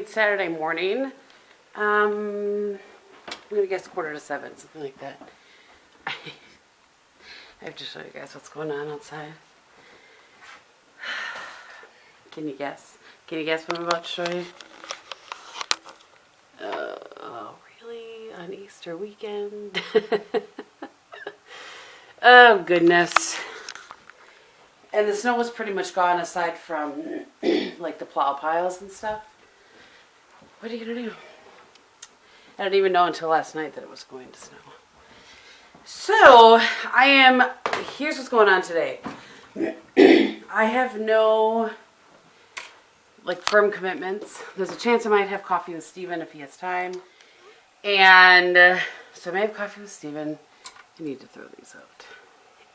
it's Saturday morning. I'm gonna guess 6:45, something like that. I have to show you guys what's going on outside. Can you guess? Can you guess what I'm about to show you? Oh, really? On Easter weekend? Oh, goodness. And the snow was pretty much gone aside from, like, the plow piles and stuff. What are you going to do? I didn't even know until last night that it was going to snow. So, here's what's going on today. I have no, like, firm commitments. There's a chance I might have coffee with Steven if he has time. And so I may have coffee with Steven. I need to throw these out.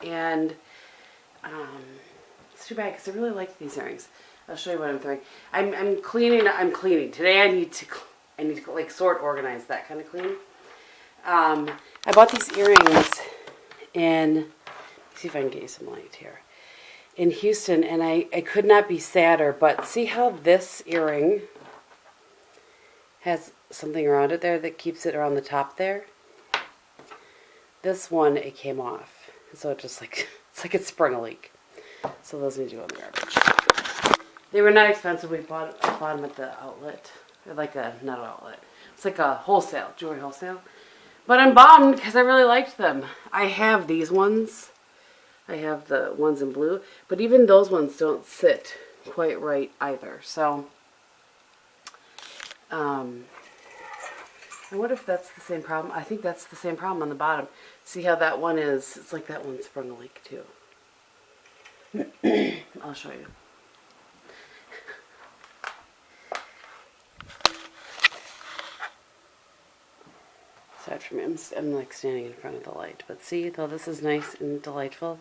And it's too bad because I really like these earrings. I'll show you what I'm throwing. I'm cleaning. Today I need to like sort, organize, that kind of clean. I bought these earrings in, let's see if I can get you some light here, in Houston, and I could not be sadder, but see how this earring has something around it there that keeps it around the top there? This one, it came off. So it just like, it's like it sprung a leak. So those need to go in the garbage. They were not expensive. I bought them at the outlet. They're like not an outlet. It's like a wholesale, jewelry wholesale. But I'm bummed because I really liked them. I have these ones. I have the ones in blue. But even those ones don't sit quite right either. So, I wonder if that's the same problem. I think that's the same problem on the bottom. See how that one is? It's like that one sprung a leak too. I'll show you. Aside from me, I'm like standing in front of the light. But see, though this is nice and delightful,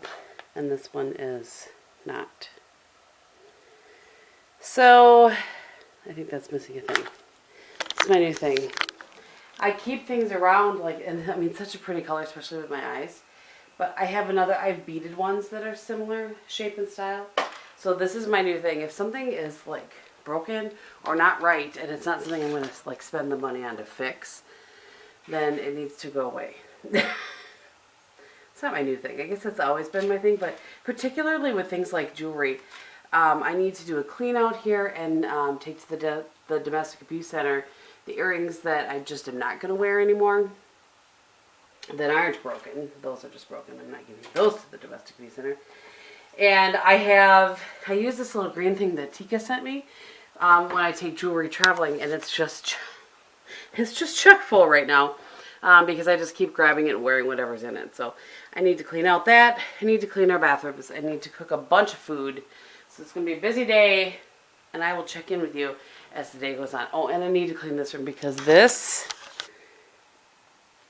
and this one is not. So, I think that's missing a thing. It's my new thing. I keep things around, like, and I mean, such a pretty color, especially with my eyes. But I have beaded ones that are similar shape and style. So this is my new thing. If something is, like, broken or not right, and it's not something I'm going to, like, spend the money on to fix, then it needs to go away. It's not my new thing. I guess that's always been my thing, but particularly with things like jewelry, I need to do a clean out here and take to the Domestic Abuse Center the earrings that I just am not going to wear anymore that aren't broken. Those are just broken. I'm not giving those to the Domestic Abuse Center. And I use this little green thing that Tika sent me when I take jewelry traveling, and it's just chock full right now because I just keep grabbing it and wearing whatever's in it. So I need to clean out that. I need to clean our bathrooms. I need to cook a bunch of food. So it's going to be a busy day, and I will check in with you as the day goes on. Oh, and I need to clean this room because this,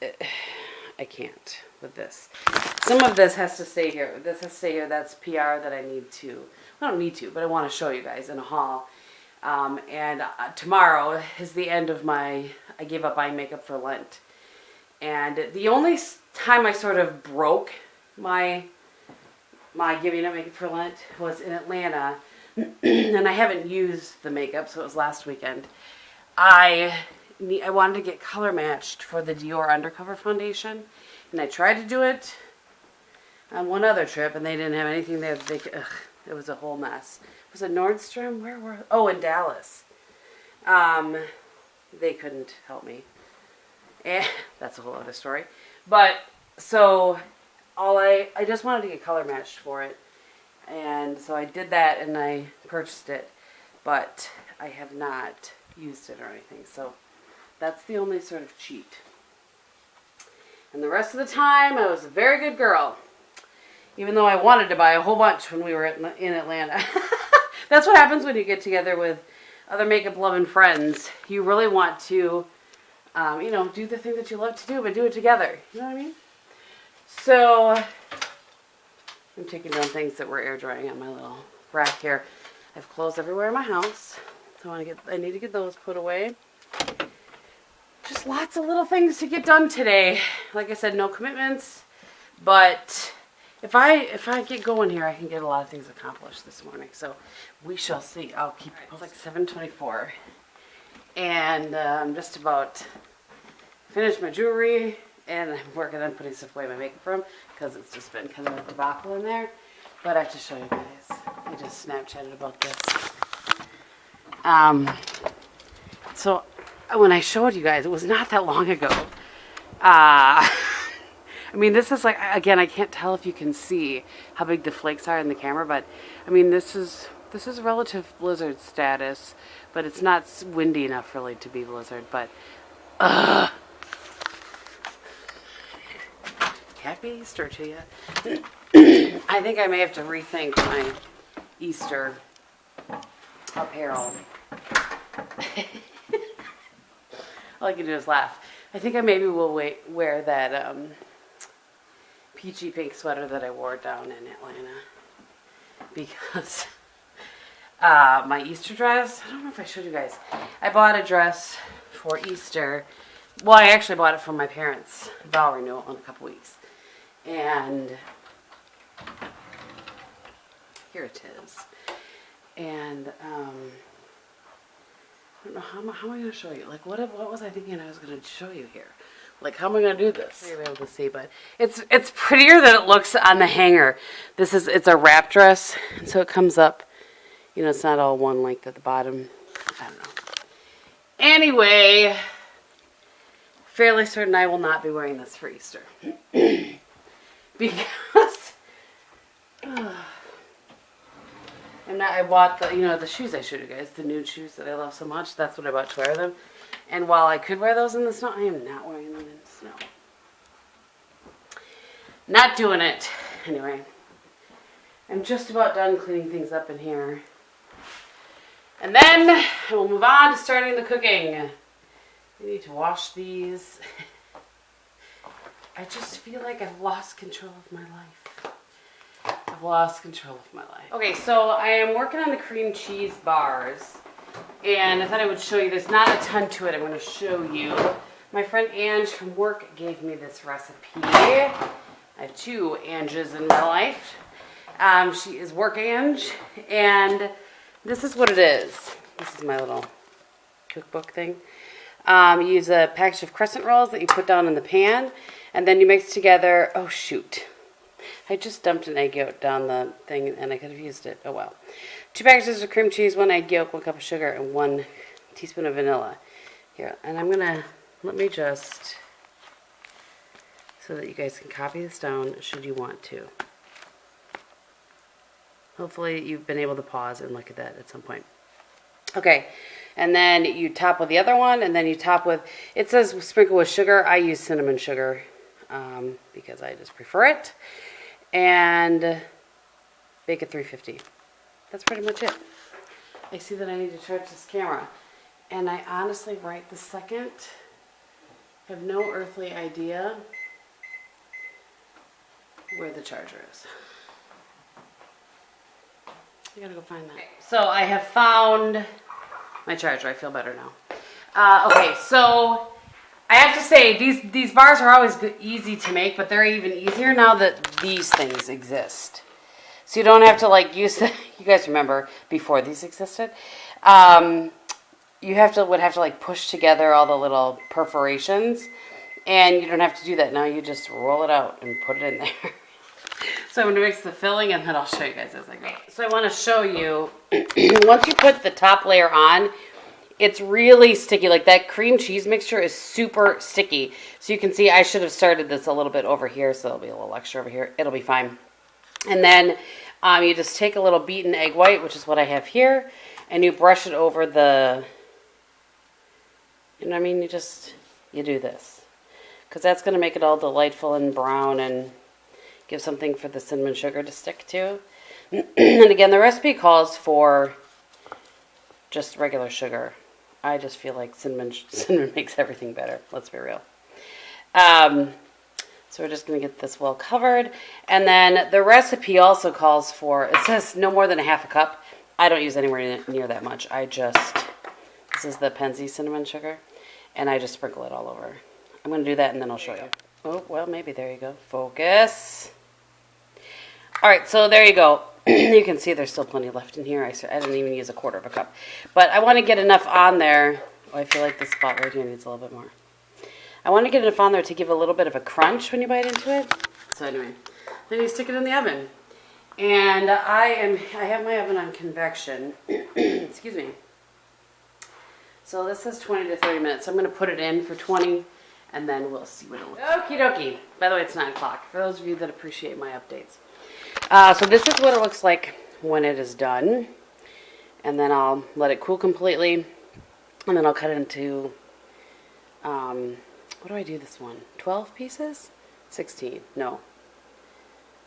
I can't with this. Some of this has to stay here. This has to stay here. That's PR that I need to, I don't need to, but I want to show you guys in a haul. And tomorrow is the end of I gave up buying makeup for Lent. And the only time I sort of broke my giving up makeup for Lent was in Atlanta. And I haven't used the makeup, so it was last weekend. I wanted to get color matched for the Dior Undercover Foundation, and I tried to do it on one other trip, and they didn't have anything there. It was a whole mess. Was it Nordstrom? Where were? Oh, in Dallas. They couldn't help me. That's a whole other story. But so I just wanted to get color matched for it. And so I did that and I purchased it, but I have not used it or anything. So that's the only sort of cheat. And the rest of the time, I was a very good girl. Even though I wanted to buy a whole bunch when we were in Atlanta. That's what happens when you get together with other makeup-loving friends. You really want to, do the thing that you love to do, but do it together. You know what I mean? So I'm taking down things that were air drying on my little rack here. I have clothes everywhere in my house, so I need to get those put away. Just lots of little things to get done today. Like I said, no commitments, but if I get going here, I can get a lot of things accomplished this morning. So we shall see. I'll keep it. It's like 7:24, And I'm just about finished my jewelry, and I'm working on putting stuff away in my makeup room because it's just been kind of a debacle in there. But I have to show you guys. I just Snapchatted about this. So when I showed you guys, it was not that long ago. I mean, this is like, again, I can't tell if you can see how big the flakes are in the camera, but I mean, this is relative blizzard status, but it's not windy enough really to be blizzard. But happy Easter to you. I think I may have to rethink my Easter apparel. All I can do is laugh. I think I maybe will wear that peachy pink sweater that I wore down in Atlanta, because my Easter dress, I don't know if I showed you guys, I bought a dress for Easter. Well, I actually bought it from my parents' vow renewal in a couple weeks. And here it is. And I don't know, how am I going to show you? Like, what was I thinking I was going to show you here? Like, how am I going to do this? You'll be able to see, but it's prettier than it looks on the hanger. It's a wrap dress, and so it comes up. You know, it's not all one length at the bottom. I don't know. Anyway, fairly certain I will not be wearing this for Easter. Because I bought the shoes I showed you guys, the nude shoes that I love so much. That's what I bought to wear them. And while I could wear those in the snow, I am not wearing them in the snow. Not doing it. Anyway, I'm just about done cleaning things up in here. And then we'll move on to starting the cooking. I need to wash these. I just feel like I've lost control of my life. I've lost control of my life. Okay, so I am working on the cream cheese bars. And I thought I would show you. There's not a ton to it. I'm going to show you. My friend Ange from work gave me this recipe. I have two Anges in my life. She is Work Ange. And this is what it is. This is my little cookbook thing. You use a package of crescent rolls that you put down in the pan. And then you mix together, oh shoot. I just dumped an egg yolk down the thing and I could have used it. Oh well. 2 packages of cream cheese, 1 egg yolk, 1 cup of sugar, and 1 teaspoon of vanilla. Here, and I'm gonna, let me just, so that you guys can copy this down should you want to. Hopefully you've been able to pause and look at that at some point. Okay, and then you top with the other one, and then you top with, it says sprinkle with sugar. I use cinnamon sugar because I just prefer it. And bake at 350. That's pretty much it. I see that I need to charge this camera. And I honestly, right this second, have no earthly idea where the charger is. I gotta go find that. Okay, so I have found my charger. I feel better now. Okay, so I have to say, these bars are always easy to make, but they're even easier now that these things exist. So you don't have to like use the, you guys remember before these existed? You would have to like push together all the little perforations, and you don't have to do that now. You just roll it out and put it in there. So I'm going to mix the filling, and then I'll show you guys as I go. So I want to show you, once you put the top layer on, it's really sticky. Like that cream cheese mixture is super sticky. So you can see I should have started this a little bit over here, so there'll be a little extra over here. It'll be fine. And then you just take a little beaten egg white, which is what I have here, and you brush it over the, you know what I mean? You do this. Because that's going to make it all delightful and brown and give something for the cinnamon sugar to stick to. And again, the recipe calls for just regular sugar. I just feel like cinnamon makes everything better. Let's be real. So we're just going to get this well covered. And then the recipe also calls for, it says no more than 1/2 cup. I don't use anywhere near that much. This is the Penzi cinnamon sugar. And I just sprinkle it all over. I'm going to do that and then I'll show you. Oh, well, maybe there you go. Focus. All right, so there you go. You can see there's still plenty left in here. I didn't even use 1/4 cup. But I want to get enough on there Oh, I feel like this spot right here needs a little bit more. I want to get enough on there to give a little bit of a crunch when you bite into it. So anyway, then you stick it in the oven. And I have my oven on convection. Excuse me. So this says 20 to 30 minutes. So I'm going to put it in for 20 and then we'll see what it looks like. Okie dokie. By the way, it's 9 o'clock for those of you that appreciate my updates. So this is what it looks like when it is done. And then I'll let it cool completely. And then I'll cut it into, what do I do this one? 12 pieces? 16? No.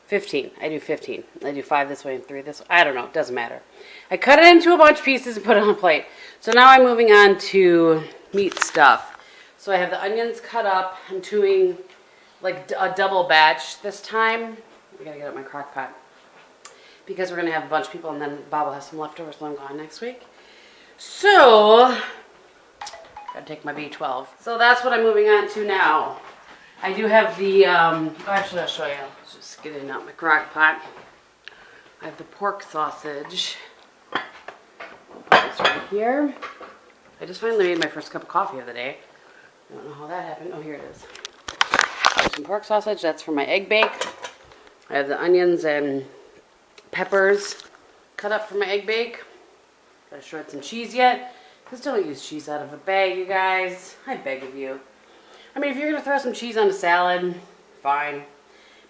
15. I do 15. I do 5 this way and 3 this way. I don't know. It doesn't matter. I cut it into a bunch of pieces and put it on a plate. So now I'm moving on to meat stuff. So I have the onions cut up. I'm doing like a double batch this time. I gotta get up my crock pot. Because we're gonna have a bunch of people and then Bob will have some leftovers when I'm gone next week. So, gotta take my B12. So that's what I'm moving on to now. I do have the, actually I'll show you. Let's just get it out my crock pot. I have the pork sausage. I'll put this right here. I just finally made my first cup of coffee of the day. I don't know how that happened. Oh, here it is. I have some pork sausage. That's for my egg bake. I have the onions and peppers cut up for my egg bake. Gotta shred some cheese yet. Because don't use cheese out of a bag, you guys. I beg of you. I mean, if you're going to throw some cheese on a salad, fine.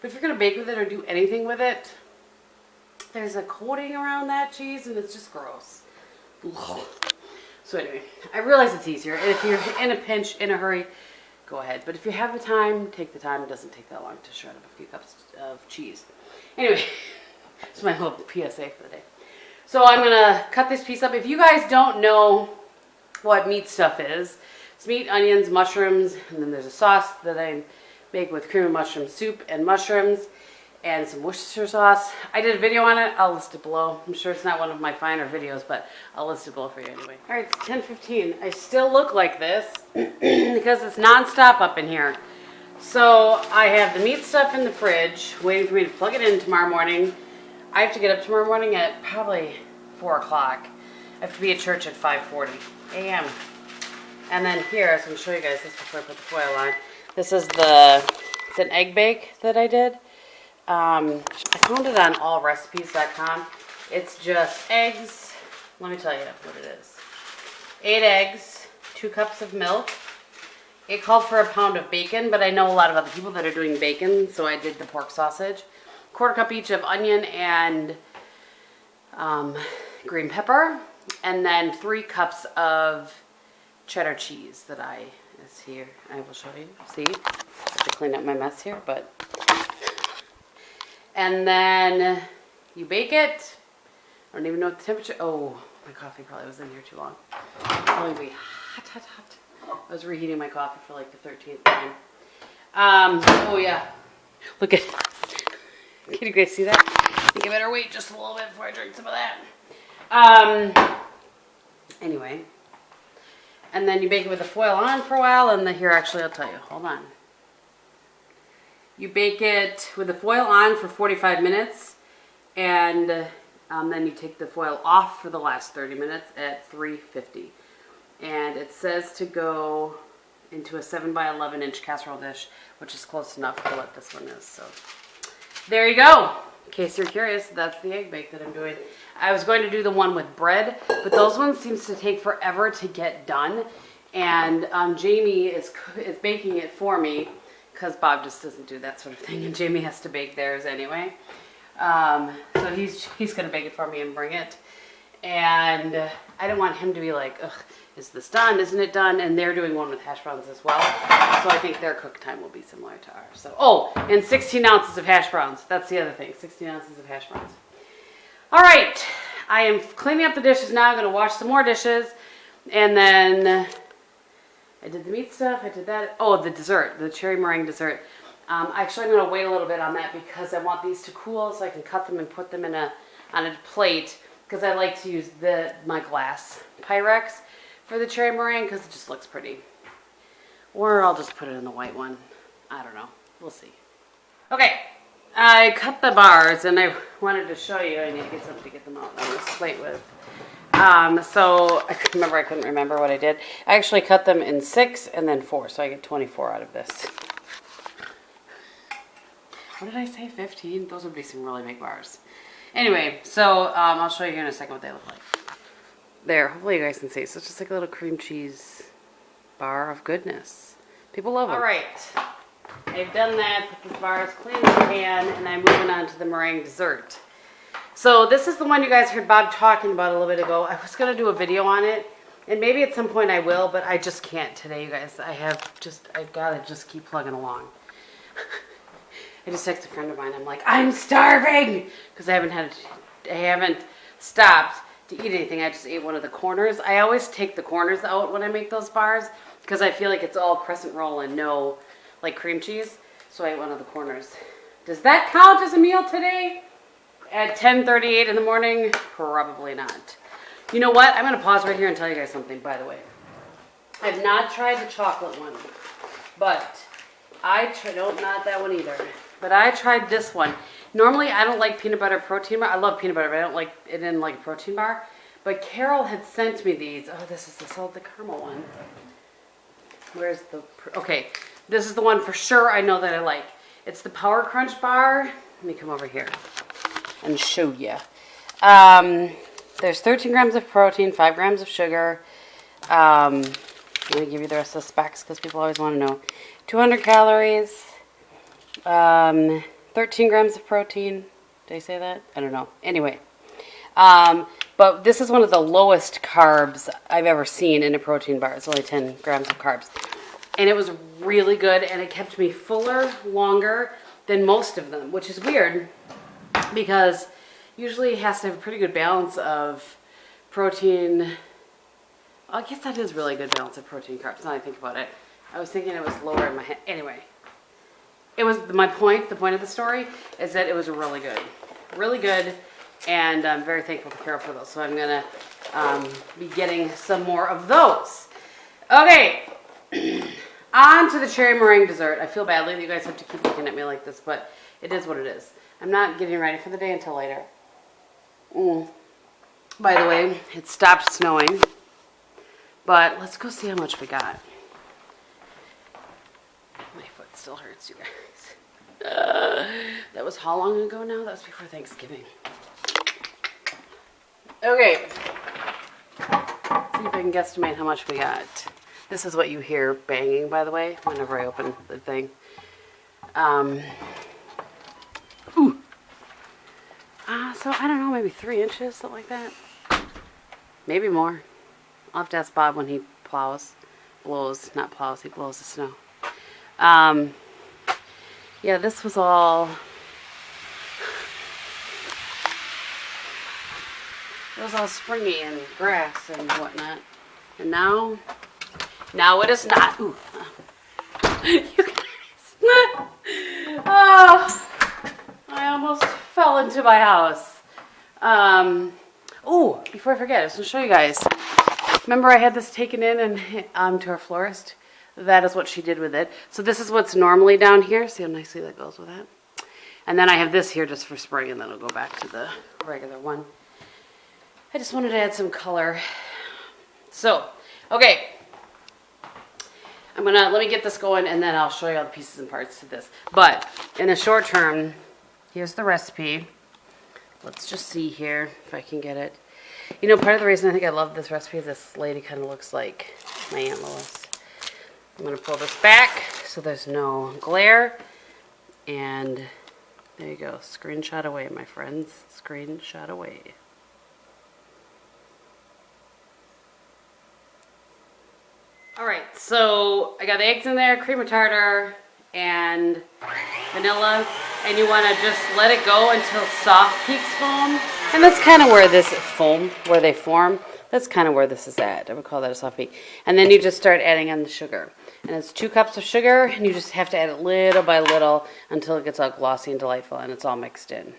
But if you're going to bake with it or do anything with it, there's a coating around that cheese and it's just gross. Ugh. So anyway, I realize it's easier. And if you're in a pinch, in a hurry, go ahead. But if you have the time, take the time. It doesn't take that long to shred up a few cups of cheese. Anyway, it's my little PSA for the day. So I'm going to cut this piece up. If you guys don't know what meat stuff is, it's meat, onions, mushrooms, and then there's a sauce that I make with cream of mushroom soup and mushrooms and some Worcestershire sauce. I did a video on it. I'll list it below. I'm sure it's not one of my finer videos, but I'll list it below for you anyway. All right, it's 10:15. I still look like this because it's nonstop up in here. So I have the meat stuff in the fridge waiting for me to plug it in tomorrow morning. I have to get up tomorrow morning at probably 4 o'clock. I have to be at church at 5:40 a.m. And then here, so I'm going to show you guys this before I put the foil on. This is it's an egg bake that I did. I found it on allrecipes.com. It's just eggs. Let me tell you what it is. 8 eggs, 2 cups of milk. It called for a pound of bacon, but I know a lot of other people that are doing bacon, so I did the pork sausage. 1/4 cup each of onion and green pepper. And then 3 cups of cheddar cheese that is here. I will show you. See? I have to clean up my mess here, but. And then you bake it. I don't even know what the temperature. Oh, my coffee probably was in here too long. It's going to be hot, hot, hot. I was reheating my coffee for like the 13th time. Oh yeah. Look at. Can you guys see that? I think I better wait just a little bit before I drink some of that. Anyway. And then you bake it with the foil on for a while, and then here, actually, I'll tell you. Hold on. You bake it with the foil on for 45 minutes, and then you take the foil off for the last 30 minutes at 350. And it says to go into a 7 by 11 inch casserole dish, which is close enough for what this one is. So there you go. In case you're curious, that's the egg bake that I'm doing. I was going to do the one with bread, but those ones seems to take forever to get done. And Jamie is baking it for me because Bob just doesn't do that sort of thing, and Jamie has to bake theirs anyway. So he's going to bake it for me and bring it. And I don't want him to be like, ugh, is this done? Isn't it done? And they're doing one with hash browns as well. So I think their cook time will be similar to ours. So, oh, and 16 ounces of hash browns. That's the other thing, 16 ounces of hash browns. All right, I am cleaning up the dishes now. I'm going to wash some more dishes. And then I did the meat stuff. I did that. Oh, the dessert, the cherry meringue dessert. Actually, I'm going to wait a little bit on that because I want these to cool so I can cut them and put them on a plate. Because I like to use my glass Pyrex for the cherry meringue because it just looks pretty. Or I'll just put it in the white one. I don't know. We'll see. Okay. I cut the bars and I wanted to show you. I need to get something to get them out on this plate with. So I couldn't remember what I did. I actually cut them in 6 and then 4, so I get 24 out of this. What did I say, 15? Those would be some really big bars. Anyway, so I'll show you here in a second what they look like. There, hopefully you guys can see. So it's just like a little cream cheese bar of goodness. People love them. All right, I've done that. Put this bar as clean as I can, and I'm moving on to the meringue dessert. So this is the one you guys heard Bob talking about a little bit ago. I was going to do a video on it, and maybe at some point I will, but I just can't today, you guys. I've got to just keep plugging along. I just texted a friend of mine. I'm like, I'm starving because I haven't stopped to eat anything. I just ate one of the corners. I always take the corners out when I make those bars because I feel like it's all crescent roll and no like cream cheese. So I ate one of the corners. Does that count as a meal today? At 10:38 in the morning? Probably not. You know what? I'm going to pause right here and tell you guys something, by the way. I've not tried the chocolate one, but not that one either. But I tried this one. Normally, I don't like peanut butter protein bar. I love peanut butter, but I don't like it in like a protein bar. But Carol had sent me these. Oh, this is the salted caramel one. Where's the... Okay, this is the one for sure I know that I like. It's the Power Crunch bar. Let me come over here and show you. There's 13 grams of protein, 5 grams of sugar. I'm going to give you the rest of the specs because people always want to know. 200 calories. 13 grams of protein. Did I say that? I don't know. Anyway. But this is one of the lowest carbs I've ever seen in a protein bar. It's only 10 grams of carbs. And it was really good, and it kept me fuller longer than most of them, which is weird because usually it has to have a pretty good balance of protein. I guess that is really good balance of protein carbs now I think about it. I was thinking it was lower in my head. Anyway. It was the point of the story is that it was really good, and I'm very thankful to Carol for those. So I'm gonna be getting some more of those. Okay, on to the cherry meringue dessert. I feel badly that you guys have to keep looking at me like this, but it is what it is. I'm not getting ready for the day until later. By the way, it stopped snowing, but let's go see how much we got. My foot still hurts, you guys. That was how long ago now? That was before Thanksgiving. Okay. Let's see if I can guesstimate how much we got. This is what you hear banging, by the way, whenever I open the thing. So I don't know, maybe 3 inches, something like that. Maybe more. I'll have to ask Bob when he blows the snow. Yeah, this was all, springy and grass and whatnot. And now it is not. Ooh. You guys. Oh, I almost fell into my house. Oh, before I forget, I was going to show you guys. Remember I had this taken in and to our florist? That is what she did with it. So this is what's normally down here. See how nicely that goes with that? And then I have this here just for spring, and then it'll go back to the regular one. I just wanted to add some color. So, okay. Let me get this going, and then I'll show you all the pieces and parts to this. But in the short term, here's the recipe. Let's just see here if I can get it. You know, part of the reason I think I love this recipe, this lady kind of looks like my Aunt Lois. I'm going to pull this back so there's no glare. And there you go. Screenshot away, my friends. Screenshot away. Alright, so I got the eggs in there, cream of tartar, and vanilla. And you want to just let it go until soft peaks foam. And that's kind of where they form. That's kind of where this is at. I would call that a soft peak. And then you just start adding in the sugar. And it's 2 cups of sugar, and you just have to add it little by little until it gets all glossy and delightful, and it's all mixed in.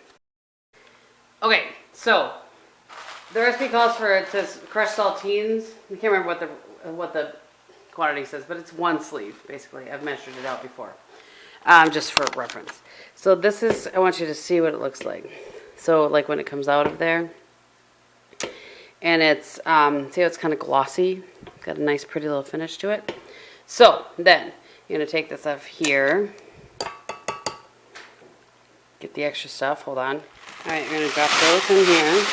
Okay, so the recipe calls for, it says crushed saltines. I can't remember what the quantity says, but it's 1 sleeve, basically. I've measured it out before, just for reference. So this is, I want you to see what it looks like. So like when it comes out of there, And it's, see how it's kind of glossy? Got a nice pretty little finish to it. So then you're going to take this off here. Get the extra stuff. Hold on. Alright, you're going to drop those in here.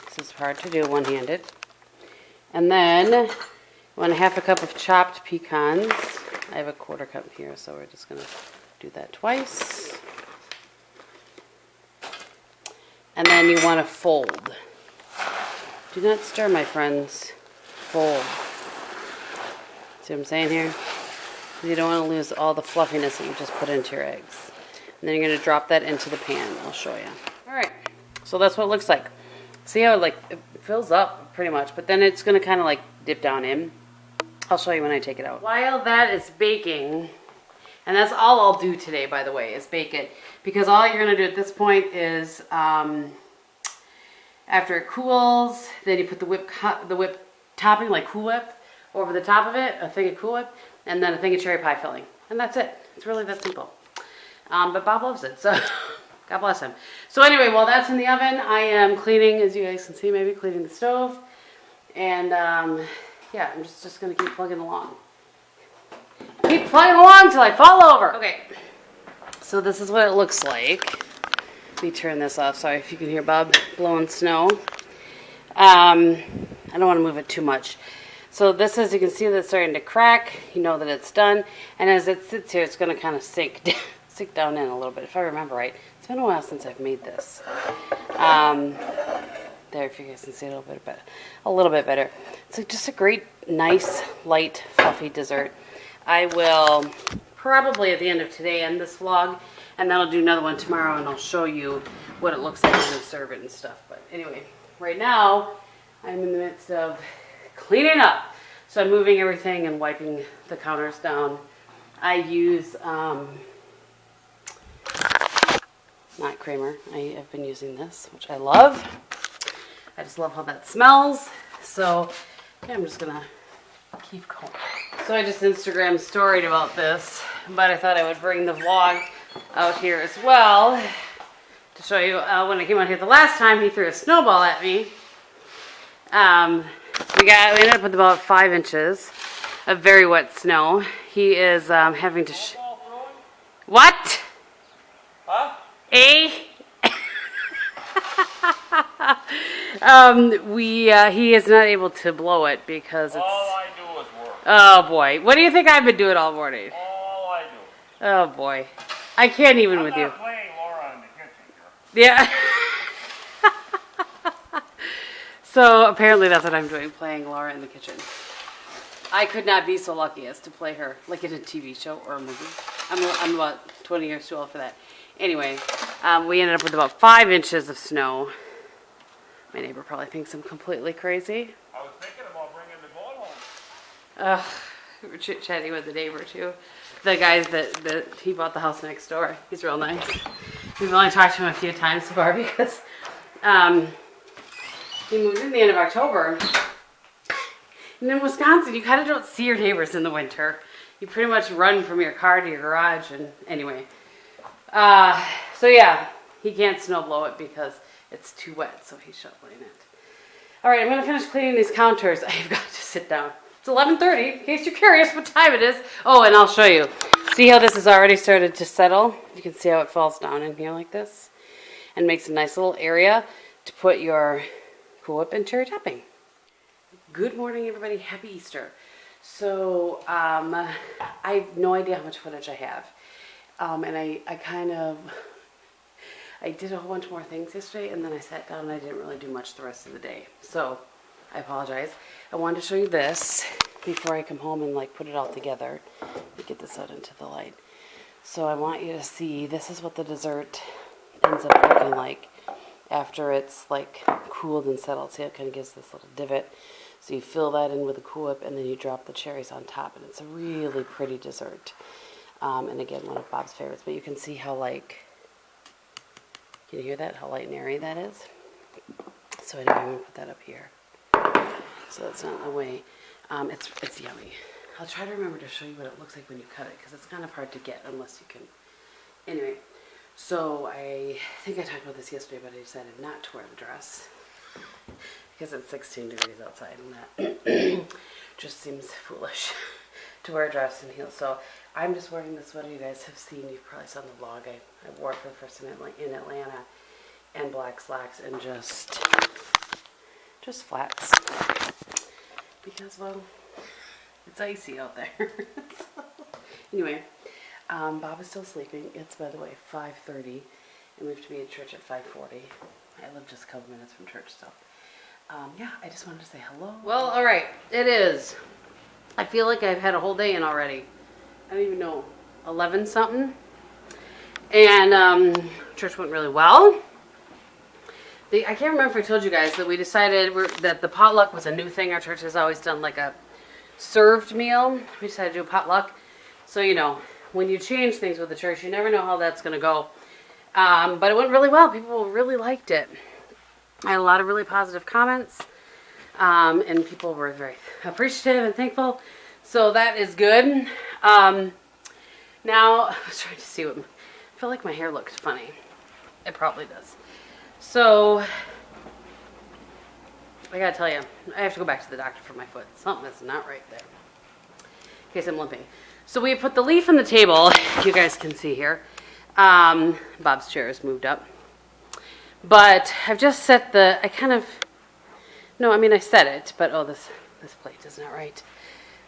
This is hard to do one-handed. And then 1/2 cup of chopped pecans. I have a 1/4 cup here, so we're just going to do that twice. And then you want to fold. Do not stir, my friends. Fold. See what I'm saying here? You don't want to lose all the fluffiness that you just put into your eggs. And then you're going to drop that into the pan. I'll show you. Alright, so that's what it looks like. See how it fills up pretty much, but then it's going to kind of like dip down in. I'll show you when I take it out. While that is baking, and that's all I'll do today, by the way, is bake it. Because all you're going to do at this point is, after it cools, then you put the whip topping, like Cool Whip, over the top of it, a thing of Cool Whip, and then a thing of cherry pie filling. And that's it. It's really that simple. But Bob loves it, so God bless him. So anyway, while that's in the oven, I am cleaning, as you guys can see, maybe cleaning the stove. And yeah, I'm just going to keep plugging along. Keep plugging along till I fall over. Okay, so this is what it looks like. Let me turn this off. Sorry if you can hear Bob blowing snow. I don't want to move it too much. So this, as you can see, that's starting to crack. You know that it's done. And as it sits here, it's going to kind of sink down in a little bit, if I remember right. It's been a while since I've made this. There, if you guys can see a little bit better. It's just a great, nice, light, fluffy dessert. I will probably at the end of today end this vlog, and then I'll do another one tomorrow, and I'll show you what it looks like when I serve it and stuff. But anyway, right now I'm in the midst of cleaning up. So I'm moving everything and wiping the counters down. I use not Kramer. I have been using this, which I love. I just love how that smells. So yeah, I'm just gonna keep going. So I just Instagram storied about this, but I thought I would bring the vlog out here as well to show you. When I came out here the last time, he threw a snowball at me. We ended up with about 5 inches of very wet snow. He is having to. What? Huh? He is not able to blow it because it's. All I do is work. Oh boy, what do you think I've been doing all morning? All I do. Oh boy, I can't even with you. I'm not playing Laura in the kitchen, girl. Yeah. So apparently that's what I'm doing, playing Laura in the kitchen. I could not be so lucky as to play her like in a TV show or a movie. I'm about 20 years too old for that. Anyway, we ended up with about 5 inches of snow. My neighbor probably thinks I'm completely crazy. I was thinking about bringing the boat home. We were chit-chatting with the neighbor too. The guys that he bought the house next door. He's real nice. We've only talked to him a few times so far because he moved in the end of October. And in Wisconsin, you kind of don't see your neighbors in the winter. You pretty much run from your car to your garage. And anyway, so yeah, he can't snow blow it because it's too wet, so he's shoveling it. All right, I'm going to finish cleaning these counters. I've got to sit down. It's 11:30, in case you're curious what time it is. Oh, and I'll show you. See how this has already started to settle? You can see how it falls down in here like this and makes a nice little area to put your Cool Whip and cherry topping. Good morning, everybody. Happy Easter. So, I have no idea how much footage I have. And I did a whole bunch more things yesterday, and then I sat down and I didn't really do much the rest of the day. So, I apologize. I wanted to show you this before I come home and put it all together. Let me get this out into the light. So I want you to see, this is what the dessert ends up looking like after it's cooled and settled. See, it kind of gives this little divot. So you fill that in with a Cool Whip, and then you drop the cherries on top, and it's a really pretty dessert. And again, one of Bob's favorites. But you can see how can you hear that? How light and airy that is? So anyway, I'm going to put that up here. So that's not in the way. It's yummy. I'll try to remember to show you what it looks like when you cut it, because it's kind of hard to get unless you can. Anyway, so I think I talked about this yesterday, but I decided not to wear the dress. because it's 16 degrees outside, and that just seems foolish to wear a dress and heels. So I'm just wearing this sweater you guys have seen. You probably saw in the vlog. I wore it for the first time in Atlanta, and black slacks and just flats, because, well, it's icy out there. Anyway, Bob is still sleeping. It's, by the way, 5:30, and we have to be at church at 5:40. I live just a couple minutes from church, so yeah, I just wanted to say hello. Well, all right, it is. I feel like I've had a whole day in already. I don't even know, 11 something, and church went really well. I can't remember if I told you guys that we decided that the potluck was a new thing. Our church has always done like a served meal. We decided to do a potluck. So, you know, when you change things with the church, you never know how that's going to go. But it went really well. People really liked it. I had a lot of really positive comments. And people were very appreciative and thankful. So that is good. Now, I was trying to see what... I feel like my hair looks funny. It probably does. So, I gotta tell you, I have to go back to the doctor for my foot. Something is not right there. In case I'm limping. So we put the leaf on the table. You guys can see here. Bob's chair is moved up. But I've just set the, I set it, but oh, this plate is not right.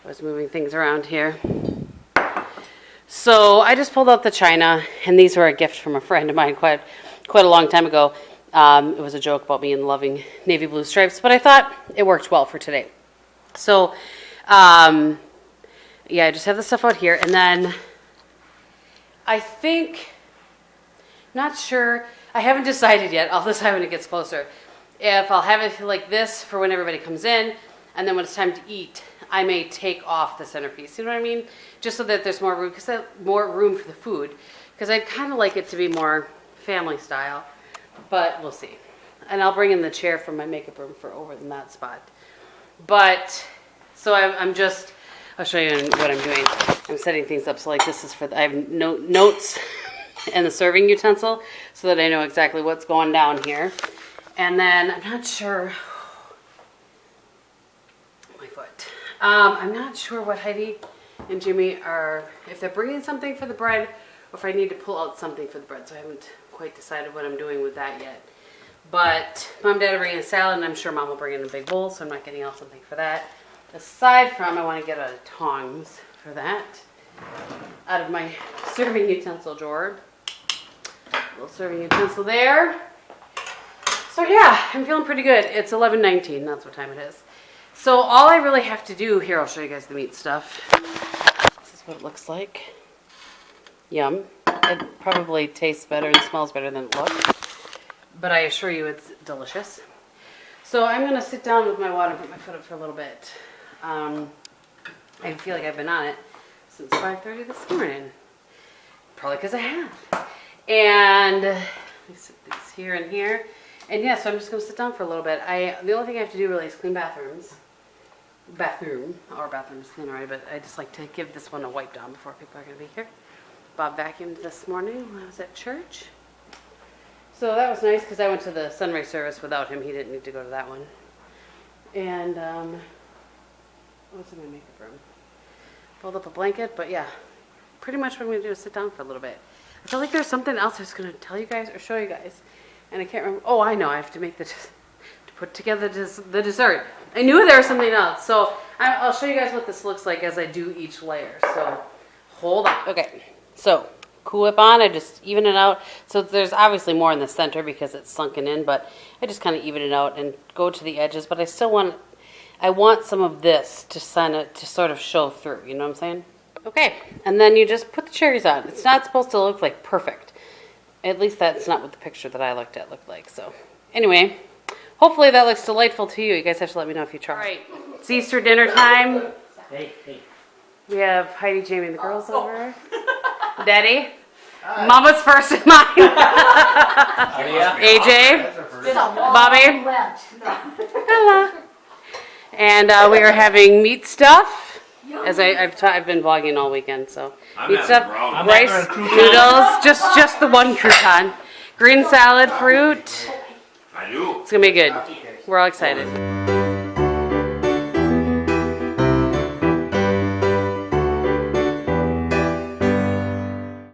I was moving things around here. So I just pulled out the china, and these were a gift from a friend of mine quite a long time ago. It was a joke about me and loving navy blue stripes, but I thought it worked well for today. So, yeah, I just have the stuff out here, and then I think, not sure, I haven't decided yet, I'll decide when it gets closer, if I'll have it like this for when everybody comes in, and then when it's time to eat, I may take off the centerpiece, you know what I mean? Just so that there's more room, because more room for the food, because I'd kind of like it to be more family style. But we'll see. And I'll bring in the chair from my makeup room for over in that spot. But, so I'll show you what I'm doing. I'm setting things up. So like this is I have notes and the serving utensil so that I know exactly what's going down here. And then I'm not sure, my foot. I'm not sure what Heidi and Jimmy are, if they're bringing something for the bread or if I need to pull out something for the bread. So I haven't quite decided what I'm doing with that yet. But Mom and Dad are bringing a salad, and I'm sure Mom will bring in a big bowl, so I'm not getting out something for that. Aside from, I want to get a tongs for that out of my serving utensil drawer. Little serving utensil there. So yeah, I'm feeling pretty good. It's 11:19, that's what time it is. So all I really have to do, here I'll show you guys the meat stuff. This is what it looks like. Yum. It probably tastes better and smells better than it looks. But I assure you it's delicious. So I'm going to sit down with my water and put my foot up for a little bit. I feel like I've been on it since 5:30 this morning. Probably because I have. And let me sit these here and here. And yeah, so I'm just going to sit down for a little bit. The only thing I have to do really is clean bathrooms. Our bathroom's clean already, but I just like to give this one a wipe down before people are going to be here. Bob vacuumed this morning when I was at church. So that was nice because I went to the sunrise service without him. He didn't need to go to that one. And what's in my makeup room? Fold up a blanket, but yeah, pretty much what I'm going to do is sit down for a little bit. I feel like there's something else I was going to tell you guys or show you guys, and I can't remember. Oh, I know. I have to make to put together the dessert. I knew there was something else. So I'll show you guys what this looks like as I do each layer. So hold on. Okay. So, Cool Whip on, I just even it out. So there's obviously more in the center because it's sunken in, but I just kind of even it out and go to the edges. But I still want some of this to sort of show through, you know what I'm saying? Okay, and then you just put the cherries on. It's not supposed to look like perfect. At least that's not what the picture that I looked at looked like. So anyway, hopefully that looks delightful to you. You guys have to let me know if you try. All right, it's Easter dinner time. Hey. We have Heidi, Jamie, and the girls over. Daddy. Mama's first in line. AJ. Bobby. Hello. And we are having meat stuff. As I've been vlogging all weekend, so meat stuff, rice, noodles, just the one crouton, green salad, fruit. I do. It's gonna be good. We're all excited.